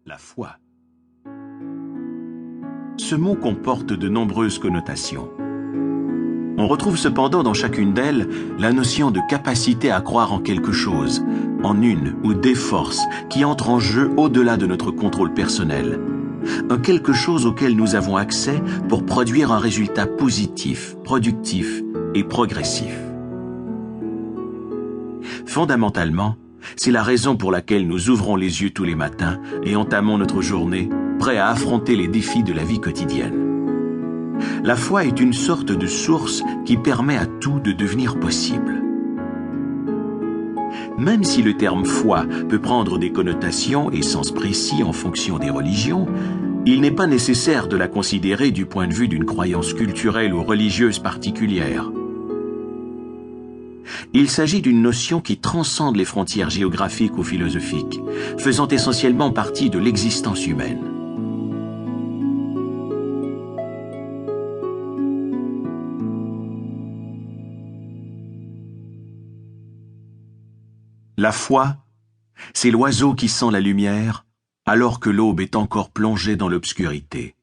La foi. Ce mot comporte de nombreuses connotations. On retrouve cependant dans chacune d'elles la notion de capacité à croire en quelque chose, en une ou des forces qui entrent en jeu au-delà de notre contrôle personnel. Un quelque chose auquel nous avons accès pour produire un résultat positif, productif et progressif. Fondamentalement, c'est la raison pour laquelle nous ouvrons les yeux tous les matins et entamons notre journée, prêts à affronter les défis de la vie quotidienne. La foi est une sorte de source qui permet à tout de devenir possible. Même si le terme foi peut prendre des connotations et sens précis en fonction des religions, il n'est pas nécessaire de la considérer du point de vue d'une croyance culturelle ou religieuse particulière. Il s'agit d'une notion qui transcende les frontières géographiques ou philosophiques, faisant essentiellement partie de l'existence humaine. La foi, c'est l'oiseau qui sent la lumière alors que l'aube est encore plongée dans l'obscurité.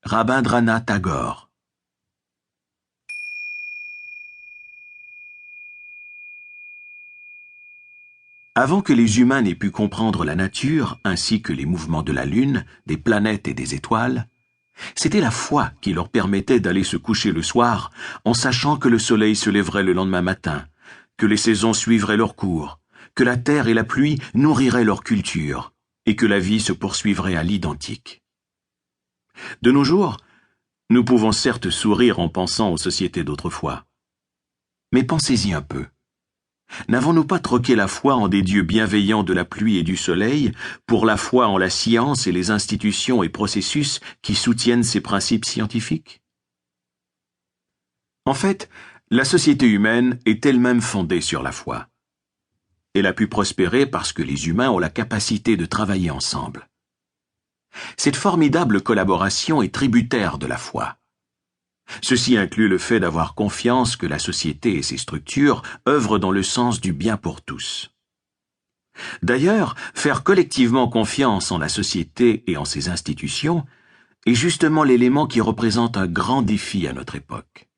Rabindranath Tagore. Avant que les humains n'aient pu comprendre la nature, ainsi que les mouvements de la Lune, des planètes et des étoiles, c'était la foi qui leur permettait d'aller se coucher le soir en sachant que le soleil se lèverait le lendemain matin, que les saisons suivraient leur cours, que la terre et la pluie nourriraient leur culture, et que la vie se poursuivrait à l'identique. De nos jours, nous pouvons certes sourire en pensant aux sociétés d'autrefois. Mais pensez-y un peu. N'avons-nous pas troqué la foi en des dieux bienveillants de la pluie et du soleil pour la foi en la science et les institutions et processus qui soutiennent ces principes scientifiques? En fait, la société humaine est elle-même fondée sur la foi. Elle a pu prospérer parce que les humains ont la capacité de travailler ensemble. Cette formidable collaboration est tributaire de la foi. Ceci inclut le fait d'avoir confiance que la société et ses structures œuvrent dans le sens du bien pour tous. D'ailleurs, faire collectivement confiance en la société et en ses institutions est justement l'élément qui représente un grand défi à notre époque.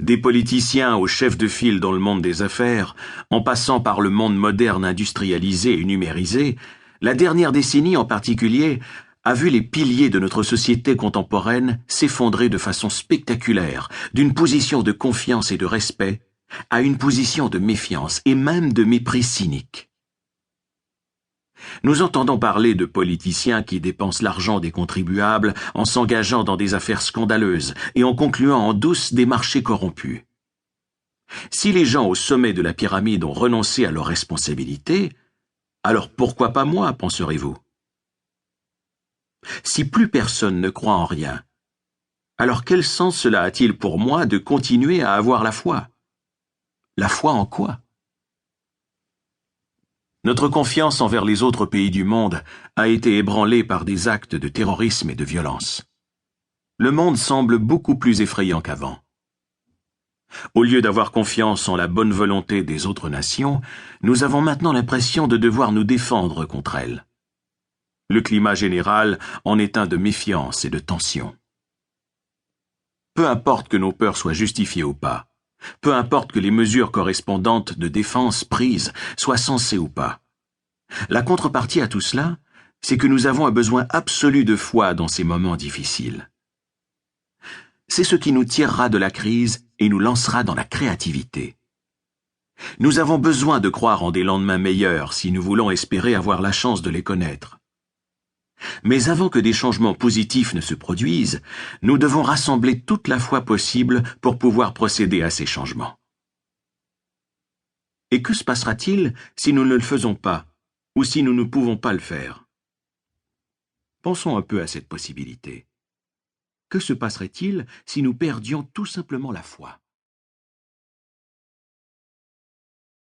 Des politiciens aux chefs de file dans le monde des affaires, en passant par le monde moderne industrialisé et numérisé, la dernière décennie en particulier a vu les piliers de notre société contemporaine s'effondrer de façon spectaculaire, d'une position de confiance et de respect à une position de méfiance et même de mépris cynique. Nous entendons parler de politiciens qui dépensent l'argent des contribuables en s'engageant dans des affaires scandaleuses et en concluant en douce des marchés corrompus. Si les gens au sommet de la pyramide ont renoncé à leurs responsabilités, alors pourquoi pas moi, penserez-vous? Si plus personne ne croit en rien, alors quel sens cela a-t-il pour moi de continuer à avoir la foi? La foi en quoi? Notre confiance envers les autres pays du monde a été ébranlée par des actes de terrorisme et de violence. Le monde semble beaucoup plus effrayant qu'avant. Au lieu d'avoir confiance en la bonne volonté des autres nations, nous avons maintenant l'impression de devoir nous défendre contre elles. Le climat général en est un de méfiance et de tension. Peu importe que nos peurs soient justifiées ou pas, peu importe que les mesures correspondantes de défense prises soient sensées ou pas. La contrepartie à tout cela, c'est que nous avons un besoin absolu de foi dans ces moments difficiles. C'est ce qui nous tirera de la crise et nous lancera dans la créativité. Nous avons besoin de croire en des lendemains meilleurs si nous voulons espérer avoir la chance de les connaître. Mais avant que des changements positifs ne se produisent, nous devons rassembler toute la foi possible pour pouvoir procéder à ces changements. Et que se passera-t-il si nous ne le faisons pas, ou si nous ne pouvons pas le faire? Pensons un peu à cette possibilité. Que se passerait-il si nous perdions tout simplement la foi?